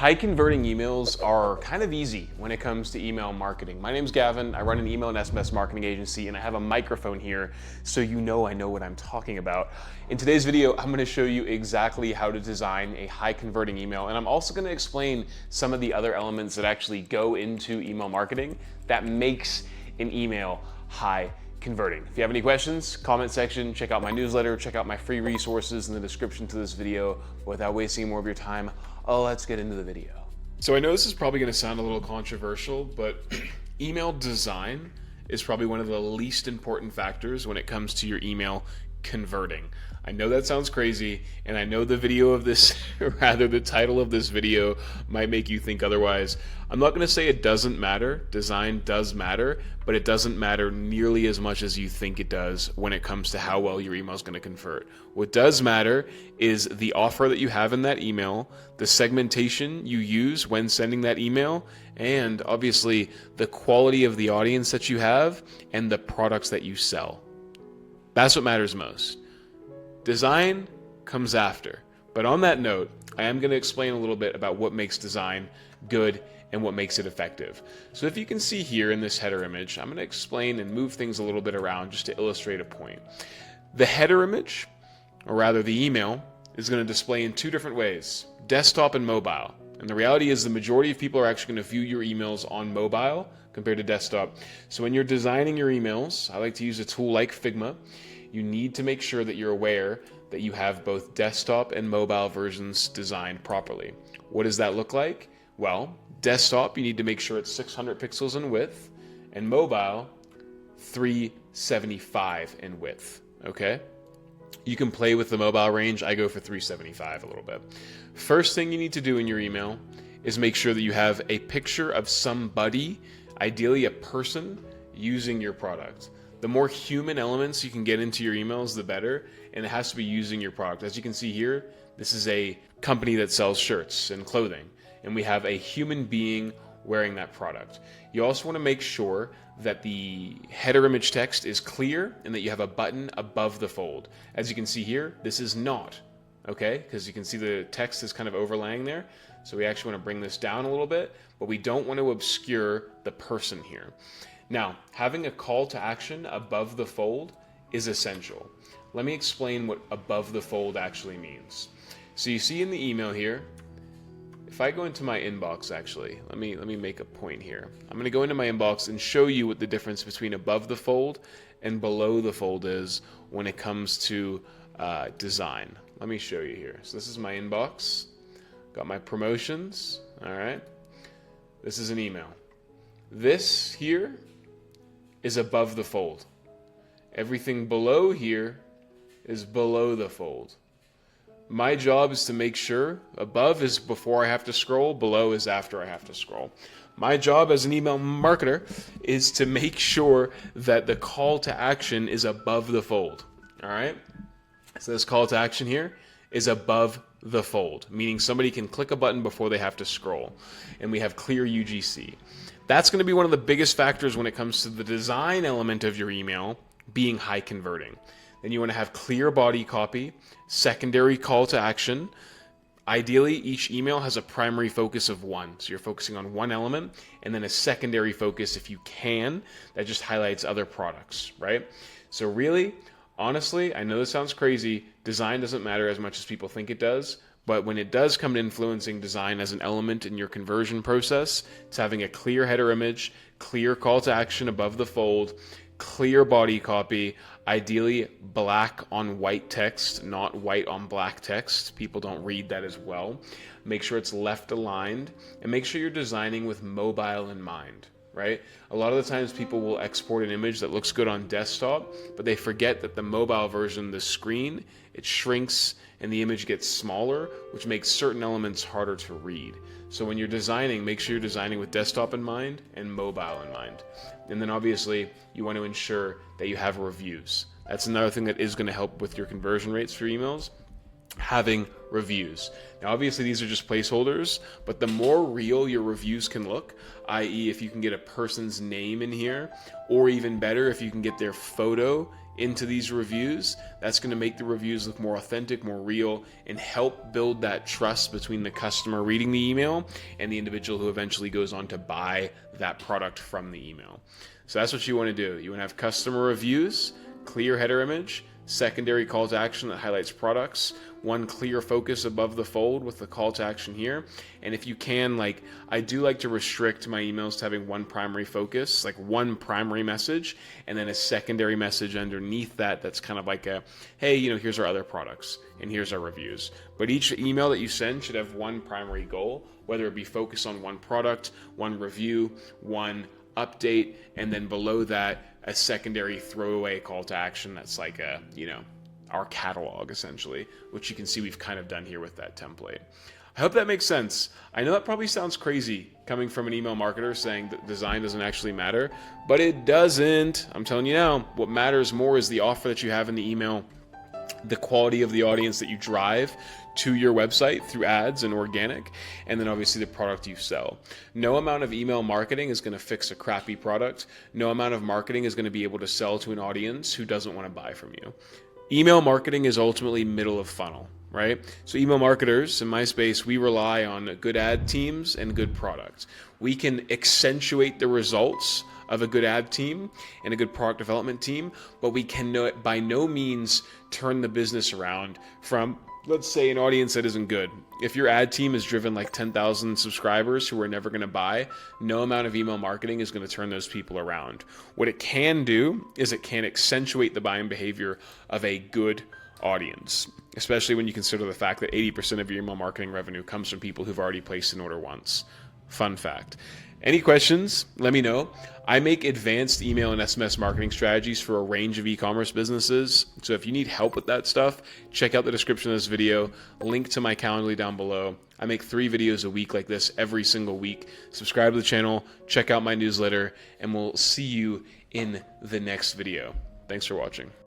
High converting emails are kind of easy when it comes to email marketing. My name's Gavin, I run an email and SMS marketing agency, and I have a microphone here so you know I know what I'm talking about. In today's video, I'm gonna show you exactly how to design a high converting email, and I'm also gonna explain some of the other elements that actually go into email marketing that makes an email high converting. If you have any questions, comment section, check out my newsletter, check out my free resources in the description to this video. Without wasting more of your time, let's get into the video. So I know this is probably going to sound a little controversial, but email design is probably one of the least important factors when it comes to your email converting. I know that sounds crazy, and I know the video of this, rather the title of this video might make you think otherwise. I'm not going to say it doesn't matter. Design does matter, but it doesn't matter nearly as much as you think it does when it comes to how well your email is going to convert. What does matter is the offer that you have in that email, the segmentation you use when sending that email, and obviously the quality of the audience that you have and the products that you sell. That's what matters most. Design comes after. But on that note, I am going to explain a little bit about what makes design good and what makes it effective. So if you can see here in this header image, I'm going to explain and move things a little bit around just to illustrate a point. The header image, or rather the email, is going to display in two different ways, desktop and mobile. And the reality is the majority of people are actually going to view your emails on mobile compared to desktop. So when you're designing your emails, I like to use a tool like Figma. You need to make sure that you're aware that you have both desktop and mobile versions designed properly. What does that look like? Well, desktop, you need to make sure it's 600 pixels in width, and mobile, 375 in width, okay? You can play with the mobile range. I go for 375 a little bit. First thing you need to do in your email is make sure that you have a picture of somebody, ideally a person, using your product. The more human elements you can get into your emails, the better, and it has to be using your product. As you can see here, this is a company that sells shirts and clothing, and we have a human being wearing that product. You also want to make sure that the header image text is clear and that you have a button above the fold. As you can see here, this is not, okay? Because you can see the text is kind of overlaying there. So we actually want to bring this down a little bit, but we don't want to obscure the person here. Now, having a call to action above the fold is essential. Let me explain what above the fold actually means. So you see in the email here, if I go into my inbox actually, let me make a point here. I'm going to go into my inbox and show you what the difference between above the fold and below the fold is when it comes to design. Let me show you here. So this is my inbox. Got my promotions. All right. This is an email. This here is above the fold. Everything below here is below the fold. My job is to make sure above is before I have to scroll, below is after I have to scroll. My job as an email marketer is to make sure that the call to action is above the fold. All right? So this call to action here is above the fold, meaning somebody can click a button before they have to scroll. And we have clear UGC. That's going to be one of the biggest factors when it comes to the design element of your email being high converting. Then you want to have clear body copy, secondary call to action. Ideally, each email has a primary focus of one. So you're focusing on one element, and then a secondary focus, if you can, that just highlights other products, right? So really, honestly, I know this sounds crazy. Design doesn't matter as much as people think it does. But when it does come to influencing design as an element in your conversion process, it's having a clear header image, clear call to action above the fold, clear body copy, ideally black on white text, not white on black text. People don't read that as well. Make sure it's left aligned, and make sure you're designing with mobile in mind, right? A lot of the times people will export an image that looks good on desktop, but they forget that the mobile version, the screen, it shrinks and the image gets smaller, which makes certain elements harder to read. So when you're designing, make sure you're designing with desktop in mind and mobile in mind. And then obviously you want to ensure that you have reviews. That's another thing that is going to help with your conversion rates for emails. Having reviews. Now obviously these are just placeholders, but the more real your reviews can look, i.e. if you can get a person's name in here, or even better if you can get their photo into these reviews, that's going to make the reviews look more authentic, more real, and help build that trust between the customer reading the email and the individual who eventually goes on to buy that product from the email. So that's what you want to do. You want to have customer reviews, clear header image, secondary call to action that highlights products, one clear focus above the fold with the call to action here. And if you can, like, I do like to restrict my emails to having one primary focus, like one primary message, and then a secondary message underneath that that's kind of like a, hey, here's our other products and here's our reviews. But each email that you send should have one primary goal, whether it be focused on one product, one review, one update, and then below that, a secondary throwaway call to action that's like a, our catalog essentially, which you can see we've kind of done here with that template. I hope that makes sense. I know that probably sounds crazy coming from an email marketer saying that design doesn't actually matter, but it doesn't. I'm telling you now, what matters more is the offer that you have in the email, the quality of the audience that you drive to your website through ads and organic, and then obviously the product you sell. No amount of email marketing is going to fix a crappy product. No amount of marketing is going to be able to sell to an audience who doesn't want to buy from you. Email marketing is ultimately middle of funnel, right? So email marketers in my space, we rely on good ad teams and good product. We can accentuate the results of a good ad team and a good product development team, but we can by no means turn the business around from, let's say, an audience that isn't good. If your ad team is driven like 10,000 subscribers who are never going to buy, no amount of email marketing is going to turn those people around. What it can do is it can accentuate the buying behavior of a good audience, especially when you consider the fact that 80% of your email marketing revenue comes from people who've already placed an order once. Fun fact. Any questions? Let me know. I make advanced email and SMS marketing strategies for a range of e-commerce businesses. So if you need help with that stuff, check out the description of this video. Link to my Calendly down below. I make 3 videos a week like this every single week. Subscribe to the channel, check out my newsletter, and we'll see you in the next video. Thanks for watching.